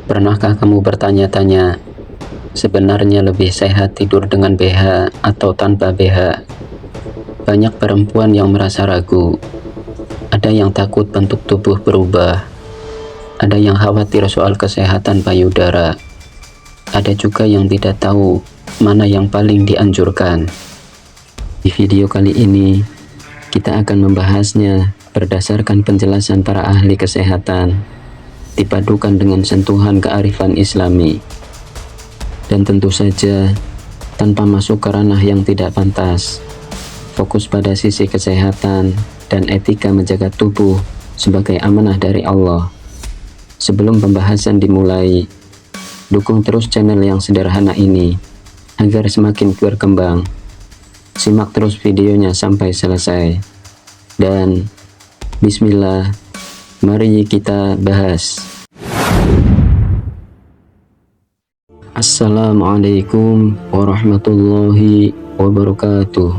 Pernahkah kamu bertanya-tanya, sebenarnya lebih sehat tidur dengan BH atau tanpa BH? Banyak perempuan yang merasa ragu. Ada yang takut bentuk tubuh berubah. Ada yang khawatir soal kesehatan payudara. Ada juga yang tidak tahu mana yang paling dianjurkan. Di video kali ini, kita akan membahasnya berdasarkan penjelasan para ahli kesehatan, dipadukan dengan sentuhan kearifan Islami. Dan tentu saja, tanpa masuk ke ranah yang tidak pantas, fokus pada sisi kesehatan dan etika menjaga tubuh sebagai amanah dari Allah. Sebelum pembahasan dimulai, dukung terus channel yang sederhana ini agar semakin berkembang. Simak terus videonya sampai selesai. Dan bismillah, mari kita bahas. Assalamualaikum warahmatullahi wabarakatuh.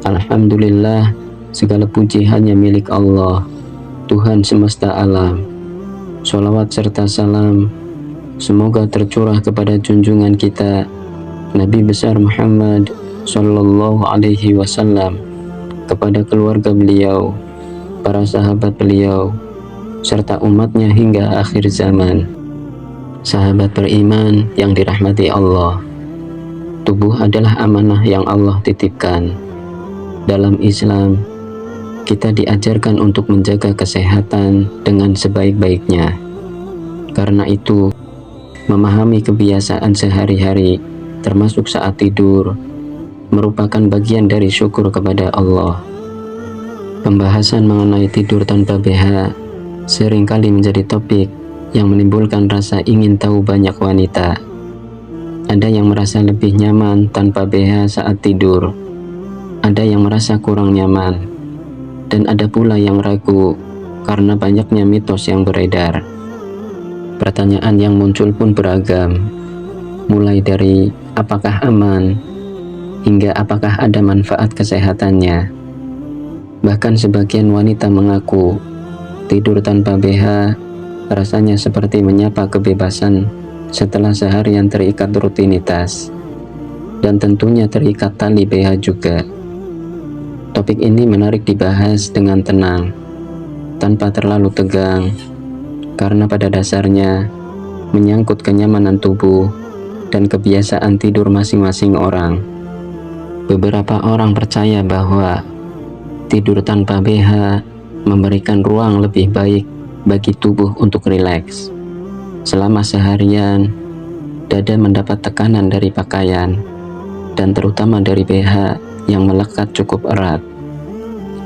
Alhamdulillah, segala puji hanya milik Allah, Tuhan semesta alam. Sholawat serta salam semoga tercurah kepada junjungan kita Nabi besar Muhammad Sallallahu Alaihi Wasallam, kepada keluarga beliau, para sahabat beliau, serta umatnya hingga akhir zaman. Sahabat beriman yang dirahmati Allah, tubuh adalah amanah yang Allah titipkan. Dalam Islam, kita diajarkan untuk menjaga kesehatan dengan sebaik-baiknya. Karena itu, memahami kebiasaan sehari-hari, termasuk saat tidur, merupakan bagian dari syukur kepada Allah. Pembahasan mengenai tidur tanpa BH seringkali menjadi topik yang menimbulkan rasa ingin tahu banyak wanita. Ada yang merasa lebih nyaman tanpa BH saat tidur, ada yang merasa kurang nyaman, dan ada pula yang ragu karena banyaknya mitos yang beredar. Pertanyaan yang muncul pun beragam, mulai dari apakah aman, hingga apakah ada manfaat kesehatannya. Bahkan sebagian wanita mengaku tidur tanpa BH rasanya seperti menyapa kebebasan setelah seharian terikat rutinitas, dan tentunya terikat tali BH juga. Topik ini menarik dibahas dengan tenang, tanpa terlalu tegang, karena pada dasarnya menyangkut kenyamanan tubuh dan kebiasaan tidur masing-masing orang. Beberapa orang percaya bahwa tidur tanpa BH memberikan ruang lebih baik bagi tubuh untuk rileks. Selama seharian, dada mendapat tekanan dari pakaian, dan terutama dari BH yang melekat cukup erat.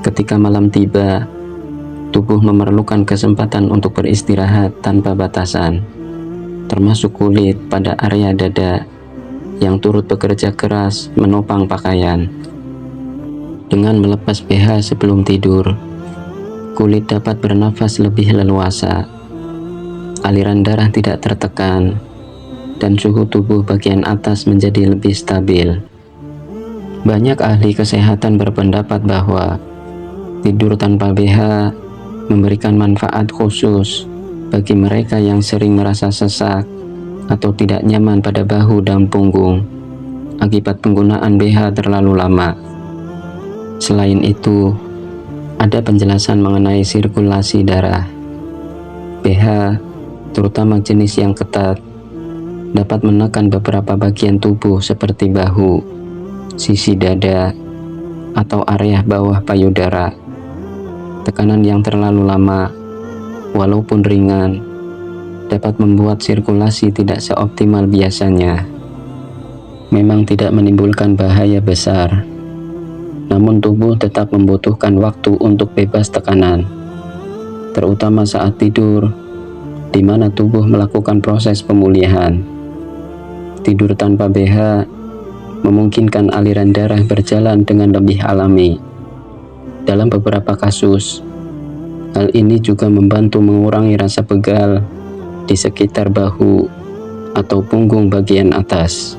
Ketika malam tiba, tubuh memerlukan kesempatan untuk beristirahat tanpa batasan, termasuk kulit pada area dada yang turut bekerja keras menopang pakaian. Dengan melepas BH sebelum tidur, kulit dapat bernafas lebih leluasa, aliran darah tidak tertekan, dan suhu tubuh bagian atas menjadi lebih stabil. Banyak ahli kesehatan berpendapat bahwa tidur tanpa BH memberikan manfaat khusus bagi mereka yang sering merasa sesak atau tidak nyaman pada bahu dan punggung akibat penggunaan BH terlalu lama. Selain itu, ada penjelasan mengenai sirkulasi darah. BH, terutama jenis yang ketat, dapat menekan beberapa bagian tubuh seperti bahu, sisi dada, atau area bawah payudara. Tekanan yang terlalu lama, walaupun ringan, dapat membuat sirkulasi tidak seoptimal biasanya. Memang tidak menimbulkan bahaya besar, namun tubuh tetap membutuhkan waktu untuk bebas tekanan, terutama saat tidur, di mana tubuh melakukan proses pemulihan. Tidur tanpa BH memungkinkan aliran darah berjalan dengan lebih alami. Dalam beberapa kasus, hal ini juga membantu mengurangi rasa pegal di sekitar bahu atau punggung bagian atas.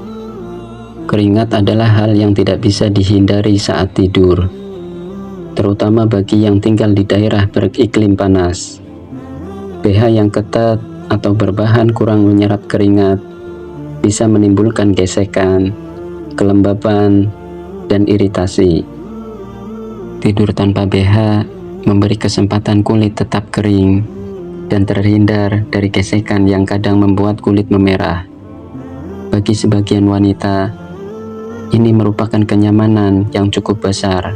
Keringat adalah hal yang tidak bisa dihindari saat tidur, terutama bagi yang tinggal di daerah beriklim panas. BH yang ketat atau berbahan kurang menyerap keringat bisa menimbulkan gesekan, kelembapan, dan iritasi. Tidur tanpa BH memberi kesempatan kulit tetap kering dan terhindar dari gesekan yang kadang membuat kulit memerah. Bagi sebagian wanita, ini merupakan kenyamanan yang cukup besar.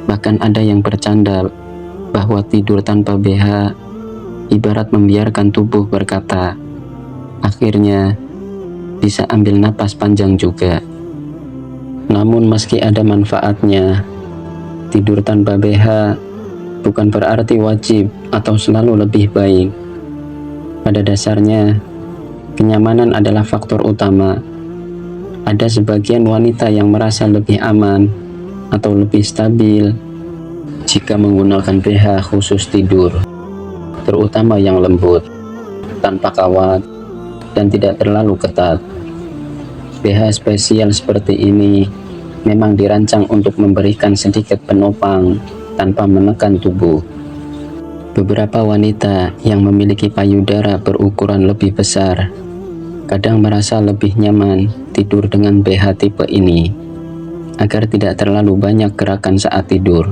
Bahkan ada yang bercanda bahwa tidur tanpa BH ibarat membiarkan tubuh berkata, akhirnya bisa ambil napas panjang juga. Namun meski ada manfaatnya, tidur tanpa BH bukan berarti wajib atau selalu lebih baik. Pada dasarnya, kenyamanan adalah faktor utama. Ada sebagian wanita yang merasa lebih aman atau lebih stabil jika menggunakan BH khusus tidur, terutama yang lembut, tanpa kawat, dan tidak terlalu ketat. BH spesial seperti ini memang dirancang untuk memberikan sedikit penopang tanpa menekan tubuh. Beberapa wanita yang memiliki payudara berukuran lebih besar kadang merasa lebih nyaman tidur dengan BH tipe ini agar tidak terlalu banyak gerakan saat tidur.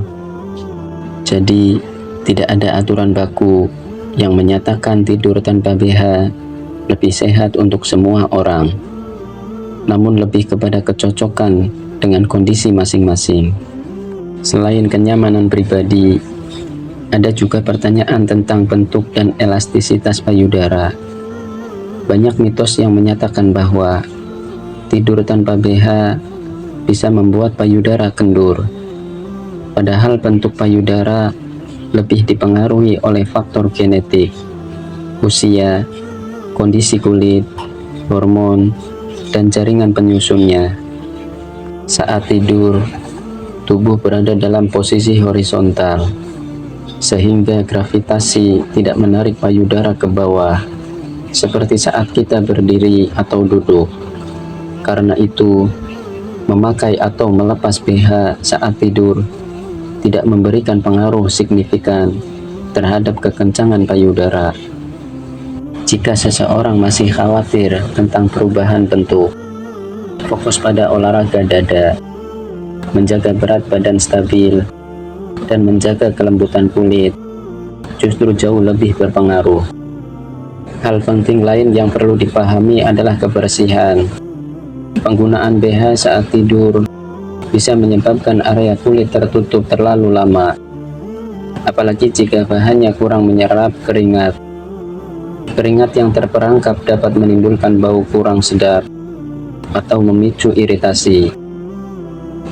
Jadi, tidak ada aturan baku yang menyatakan tidur tanpa BH lebih sehat untuk semua orang, namun lebih kepada kecocokan dengan kondisi masing-masing. Selain kenyamanan pribadi, ada juga pertanyaan tentang bentuk dan elastisitas payudara. Banyak mitos yang menyatakan bahwa tidur tanpa BH bisa membuat payudara kendur. Padahal bentuk payudara lebih dipengaruhi oleh faktor genetik, usia, kondisi kulit, hormon, dan jaringan penyusunnya. Saat tidur, tubuh berada dalam posisi horizontal, sehingga gravitasi tidak menarik payudara ke bawah, seperti saat kita berdiri atau duduk. Karena itu, memakai atau melepas BH saat tidur tidak memberikan pengaruh signifikan terhadap kekencangan payudara. Jika seseorang masih khawatir tentang perubahan bentuk, fokus pada olahraga dada, menjaga berat badan stabil, dan menjaga kelembutan kulit justru jauh lebih berpengaruh. Hal penting lain yang perlu dipahami adalah kebersihan. Penggunaan BH saat tidur bisa menyebabkan area kulit tertutup terlalu lama, apalagi jika bahannya kurang menyerap keringat. Keringat yang terperangkap dapat menimbulkan bau kurang sedap atau memicu iritasi.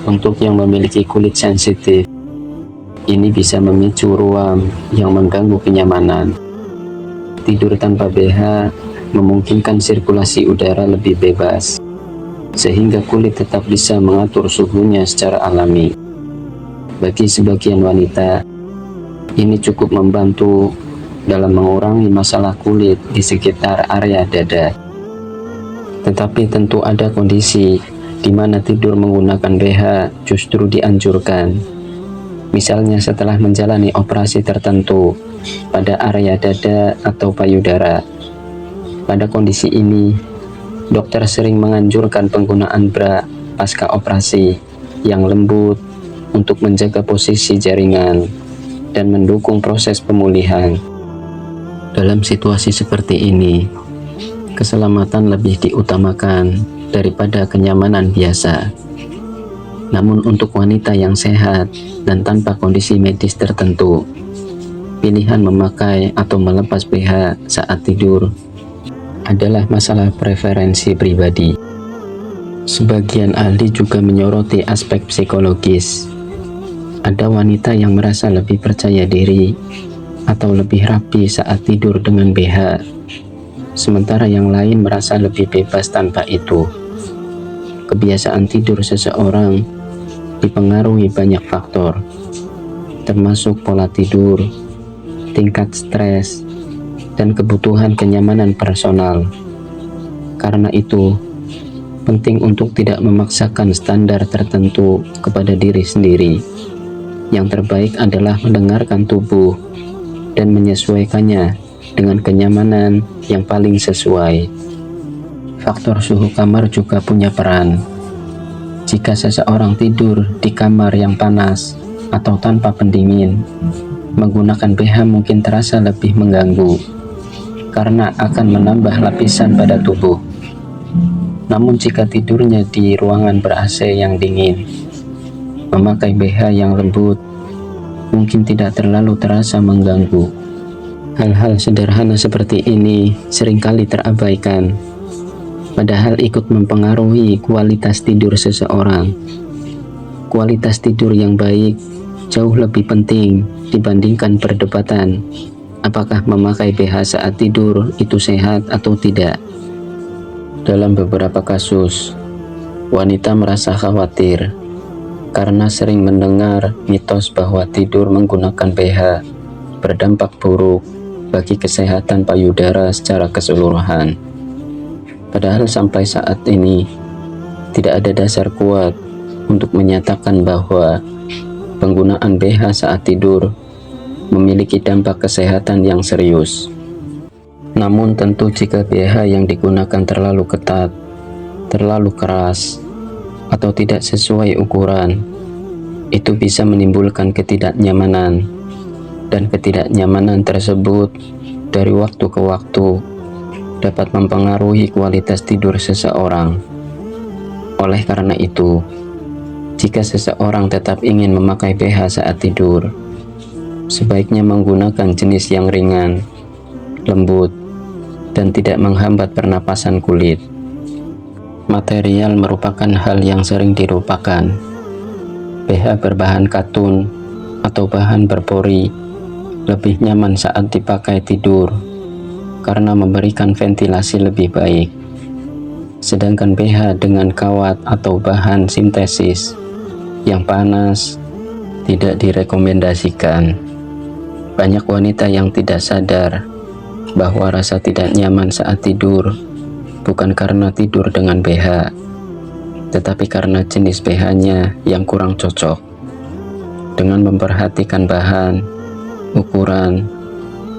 Untuk yang memiliki kulit sensitif, ini bisa memicu ruam yang mengganggu kenyamanan. Tidur tanpa BH memungkinkan sirkulasi udara lebih bebas, sehingga kulit tetap bisa mengatur suhunya secara alami. Bagi sebagian wanita, ini cukup membantu dalam mengurangi masalah kulit di sekitar area dada. Tetapi tentu ada kondisi di mana tidur menggunakan BH justru dianjurkan. Misalnya setelah menjalani operasi tertentu pada area dada atau payudara. Pada kondisi ini, dokter sering menganjurkan penggunaan bra pasca operasi yang lembut untuk menjaga posisi jaringan dan mendukung proses pemulihan. Dalam situasi seperti ini, keselamatan lebih diutamakan daripada kenyamanan biasa. Namun untuk wanita yang sehat dan tanpa kondisi medis tertentu, pilihan memakai atau melepas BH saat tidur adalah masalah preferensi pribadi. Sebagian ahli juga menyoroti aspek psikologis. Ada wanita yang merasa lebih percaya diri atau lebih rapi saat tidur dengan BH, sementara yang lain merasa lebih bebas tanpa itu. Kebiasaan tidur seseorang dipengaruhi banyak faktor, termasuk pola tidur, tingkat stres, dan kebutuhan kenyamanan personal. Karena itu, penting untuk tidak memaksakan standar tertentu kepada diri sendiri. Yang terbaik adalah mendengarkan tubuh dan menyesuaikannya dengan kenyamanan yang paling sesuai. Faktor suhu kamar juga punya peran. Jika seseorang tidur di kamar yang panas atau tanpa pendingin, menggunakan BH mungkin terasa lebih mengganggu karena akan menambah lapisan pada tubuh. Namun jika tidurnya di ruangan ber-AC yang dingin, memakai BH yang lembut mungkin tidak terlalu terasa mengganggu. Hal-hal sederhana seperti ini seringkali terabaikan, padahal ikut mempengaruhi kualitas tidur seseorang. Kualitas tidur yang baik jauh lebih penting dibandingkan perdebatan apakah memakai BH saat tidur itu sehat atau tidak. Dalam beberapa kasus, wanita merasa khawatir karena sering mendengar mitos bahwa tidur menggunakan BH berdampak buruk bagi kesehatan payudara secara keseluruhan. Padahal sampai saat ini tidak ada dasar kuat untuk menyatakan bahwa penggunaan BH saat tidur memiliki dampak kesehatan yang serius. Namun tentu jika BH yang digunakan terlalu ketat, terlalu keras, atau tidak sesuai ukuran, itu bisa menimbulkan ketidaknyamanan, dan ketidaknyamanan tersebut dari waktu ke waktu dapat mempengaruhi kualitas tidur seseorang. Oleh karena itu, jika seseorang tetap ingin memakai BH saat tidur, sebaiknya menggunakan jenis yang ringan, lembut, dan tidak menghambat pernapasan kulit. Material merupakan hal yang sering dilupakan. BH berbahan katun atau bahan berpori lebih nyaman saat dipakai tidur karena memberikan ventilasi lebih baik. Sedangkan BH dengan kawat atau bahan sintesis yang panas tidak direkomendasikan. Banyak wanita yang tidak sadar bahwa rasa tidak nyaman saat tidur bukan karena tidur dengan BH, tetapi karena jenis BH-nya yang kurang cocok. Dengan memperhatikan bahan, ukuran,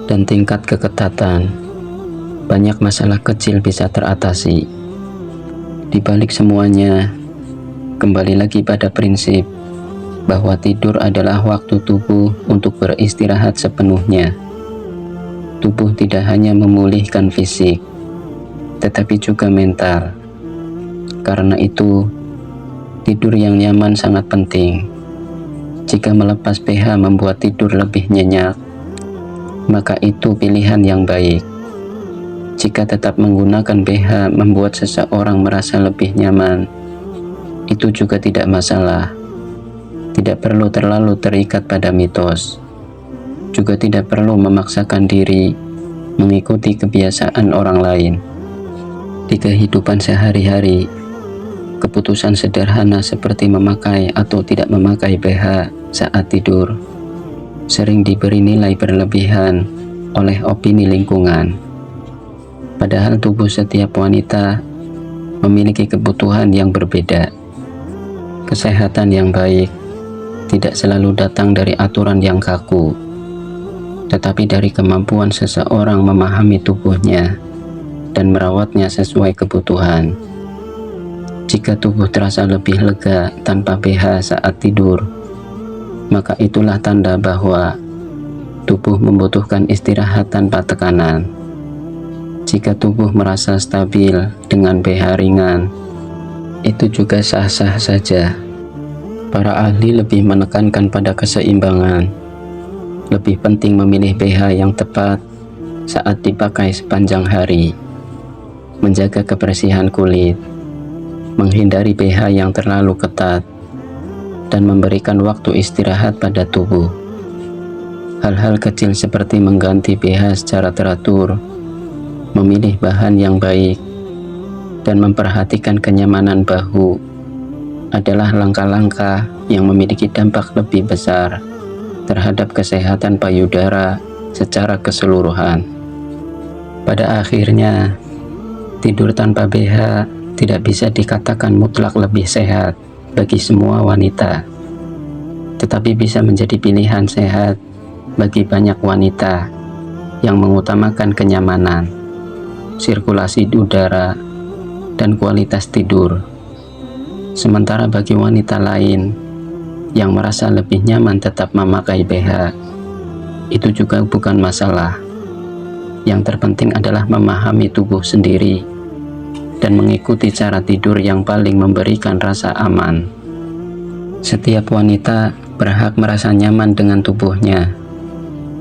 dan tingkat keketatan, banyak masalah kecil bisa teratasi. Di balik semuanya, kembali lagi pada prinsip bahwa tidur adalah waktu tubuh untuk beristirahat sepenuhnya. Tubuh tidak hanya memulihkan fisik, tetapi juga mental. Karena itu, tidur yang nyaman sangat penting. Jika melepas BH membuat tidur lebih nyenyak, maka itu pilihan yang baik. Jika tetap menggunakan BH membuat seseorang merasa lebih nyaman, itu juga tidak masalah. Tidak perlu terlalu terikat pada mitos. Juga tidak perlu memaksakan diri mengikuti kebiasaan orang lain. Di kehidupan sehari-hari, keputusan sederhana seperti memakai atau tidak memakai BH saat tidur sering diberi nilai berlebihan oleh opini lingkungan. Padahal tubuh setiap wanita memiliki kebutuhan yang berbeda. Kesehatan yang baik tidak selalu datang dari aturan yang kaku, tetapi dari kemampuan seseorang memahami tubuhnya dan merawatnya sesuai kebutuhan. Jika tubuh terasa lebih lega tanpa BH saat tidur, maka itulah tanda bahwa tubuh membutuhkan istirahat tanpa tekanan. Jika tubuh merasa stabil dengan BH ringan, itu juga sah-sah saja. Para ahli lebih menekankan pada keseimbangan. Lebih penting memilih BH yang tepat saat dipakai sepanjang hari, menjaga kebersihan kulit, menghindari BH yang terlalu ketat, dan memberikan waktu istirahat pada tubuh. Hal-hal kecil seperti mengganti BH secara teratur, memilih bahan yang baik, dan memperhatikan kenyamanan bahu adalah langkah-langkah yang memiliki dampak lebih besar terhadap kesehatan payudara secara keseluruhan. Pada akhirnya, tidur tanpa BH tidak bisa dikatakan mutlak lebih sehat bagi semua wanita, tetapi bisa menjadi pilihan sehat bagi banyak wanita yang mengutamakan kenyamanan, sirkulasi udara, dan kualitas tidur. Sementara bagi wanita lain yang merasa lebih nyaman tetap memakai BH, itu juga bukan masalah. Yang terpenting adalah memahami tubuh sendiri dan mengikuti cara tidur yang paling memberikan rasa aman. Setiap wanita berhak merasa nyaman dengan tubuhnya,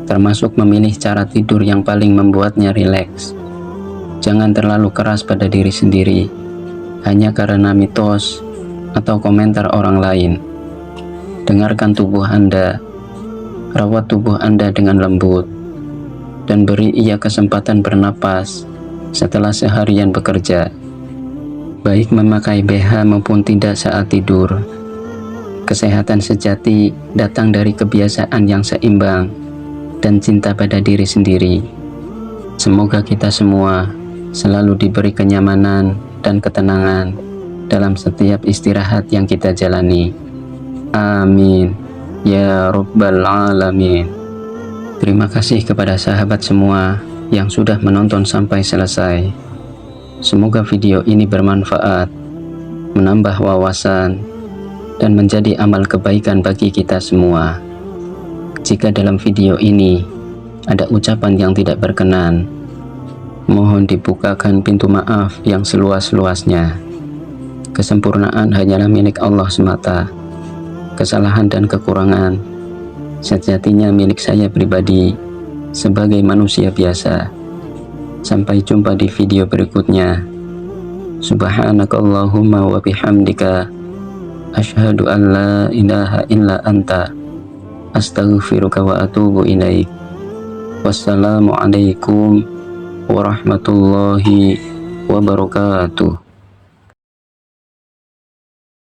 termasuk memilih cara tidur yang paling membuatnya rileks. Jangan terlalu keras pada diri sendiri, hanya karena mitos atau komentar orang lain. Dengarkan tubuh Anda, rawat tubuh Anda dengan lembut, dan beri ia kesempatan bernapas setelah seharian bekerja. Baik memakai BH maupun tidak saat tidur, kesehatan sejati datang dari kebiasaan yang seimbang dan cinta pada diri sendiri. Semoga kita semua selalu diberi kenyamanan dan ketenangan dalam setiap istirahat yang kita jalani. Amin ya Rabbal Alamin. Terima kasih kepada sahabat semua yang sudah menonton sampai selesai. Semoga video ini bermanfaat, menambah wawasan, dan menjadi amal kebaikan bagi kita semua. Jika dalam video ini ada ucapan yang tidak berkenan, mohon dibukakan pintu maaf yang seluas-luasnya. Kesempurnaan hanyalah milik Allah semata. Kesalahan dan kekurangan sejatinya milik saya pribadi sebagai manusia biasa. Sampai jumpa di video berikutnya. Subhanakallahumma wa bihamdika, asyhadu an la ilaha illa anta, astaghfiruka wa atubu ilaik. Wassalamualaikum warahmatullahi wabarakatuh.